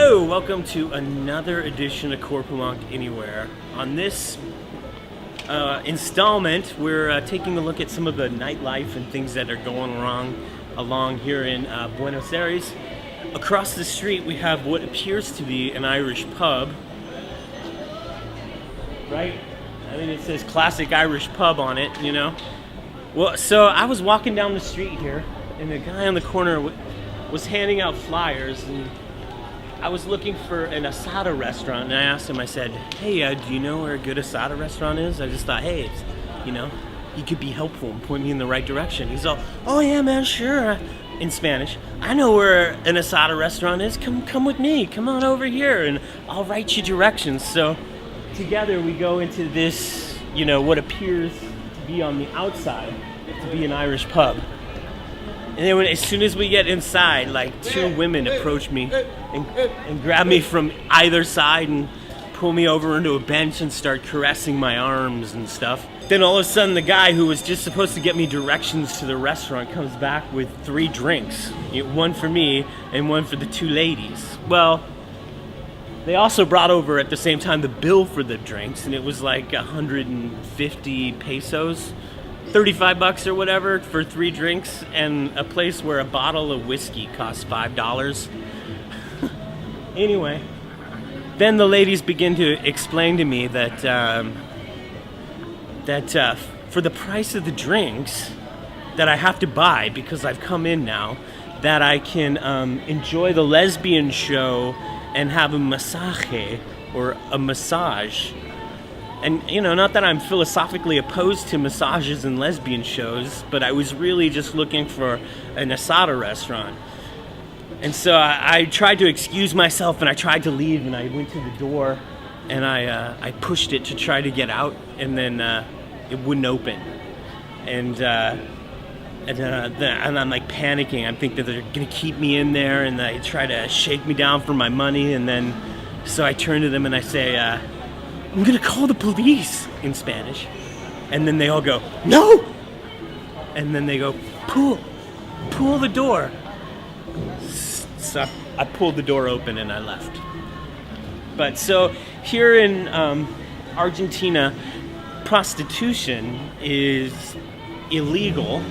Hello, welcome to another edition of Corpulent Anywhere. On this installment, we're taking a look at some of the nightlife and things that are going along here in Buenos Aires. Across the street, we have what appears to be an Irish pub. Right? I mean, it says classic Irish pub on it, you know? Well, so I was walking down the street here, and the guy on the corner was handing out flyers, and I was looking for an asada restaurant, and I asked him, I said, hey, do you know where a good asada restaurant is? I just thought, hey, he could be helpful and point me in the right direction. He's all, oh yeah, man, sure, in Spanish. I know where an asada restaurant is. Come with me. Come on over here, and I'll write you directions. So together we go into this, what appears to be on the outside to be an Irish pub. And then as soon as we get inside, like two women approach me and grab me from either side and pull me over into a bench and start caressing my arms and stuff. Then all of a sudden the guy who was just supposed to get me directions to the restaurant comes back with 3 drinks. One for me and one for the 2 ladies. Well, they also brought over at the same time the bill for the drinks, and it was like 150 pesos. 35 bucks or whatever for 3 drinks, and a place where a bottle of whiskey costs $5. Anyway, then the ladies begin to explain to me that for the price of the drinks that I have to buy, because I've come in now, that I can enjoy the lesbian show and have a massage or a massage. And, not that I'm philosophically opposed to massages and lesbian shows, but I was really just looking for an asada restaurant. And so I tried to excuse myself, and I tried to leave, and I went to the door, and I pushed it to try to get out, and then it wouldn't open. And I'm like panicking. I'm thinking that they're going to keep me in there, and they try to shake me down for my money, and then so I turn to them and I say, I'm gonna call the police in Spanish. And then they all go, no! And then they go, pull the door. So I pulled the door open and I left. But so here in Argentina, prostitution is illegal,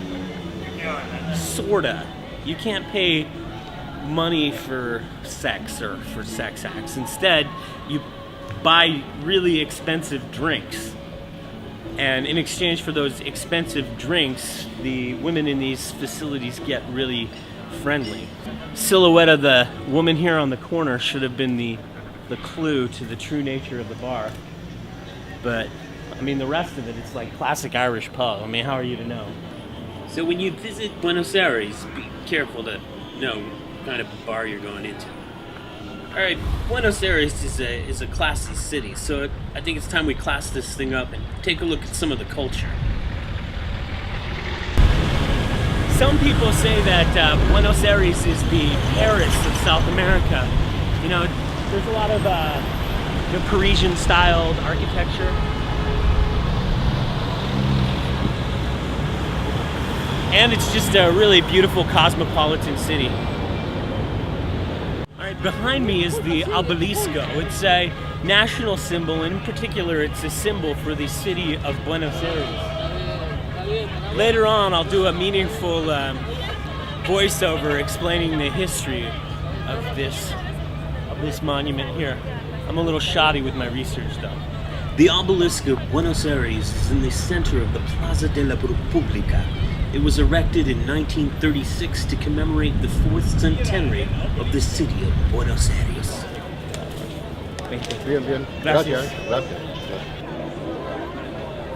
sorta. You can't pay money for sex or for sex acts. Instead, you buy really expensive drinks, and in exchange for those expensive drinks, the women in these facilities get really friendly. Silhouette of the woman here on the corner should have been the clue to the true nature of the bar, but I mean the rest of it's like classic Irish pub. I mean, how are you to know? So when you visit Buenos Aires, be careful to know what kind of bar you're going into. Alright, Buenos Aires is a classy city, so I think it's time we class this thing up and take a look at some of the culture. Some people say that Buenos Aires is the Paris of South America. There's a lot of Parisian-styled architecture. And it's just a really beautiful cosmopolitan city. Behind me is the Obelisco. It's a national symbol, and in particular, it's a symbol for the city of Buenos Aires. Later on, I'll do a meaningful voiceover explaining the history of this monument here. I'm a little shoddy with my research, though. The Obelisco of Buenos Aires is in the center of the Plaza de la República. It was erected in 1936 to commemorate the 4th centenary of the city of Buenos Aires. Bien. Gracias. Gracias.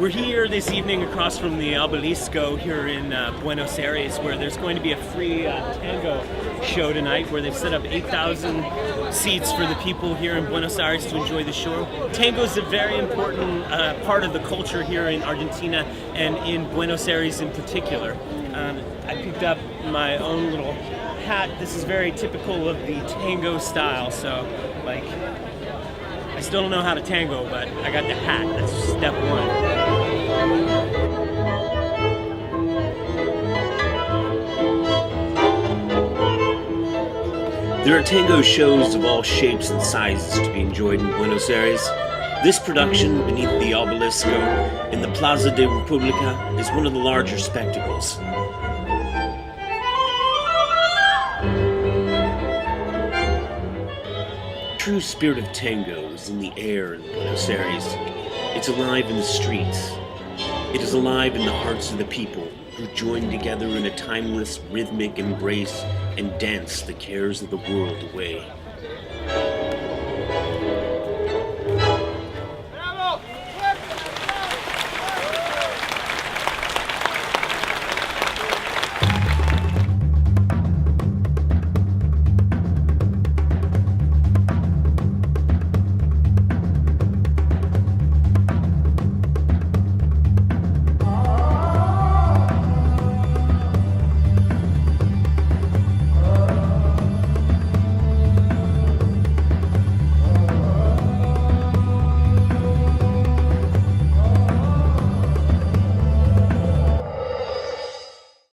We're here this evening across from the Obelisco here in Buenos Aires, where there's going to be a free tango show tonight, where they've set up 8,000 seats for the people here in Buenos Aires to enjoy the show. Tango is a very important part of the culture here in Argentina and in Buenos Aires in particular. I picked up my own little hat. This is very typical of the tango style, so I still don't know how to tango, but I got the hat. That's step 1. There are tango shows of all shapes and sizes to be enjoyed in Buenos Aires. This production, beneath the Obelisco in the Plaza de República, is one of the larger spectacles. The true spirit of tango is in the air in Buenos Aires. It's alive in the streets. It is alive in the hearts of the people who join together in a timeless, rhythmic embrace and dance the cares of the world away.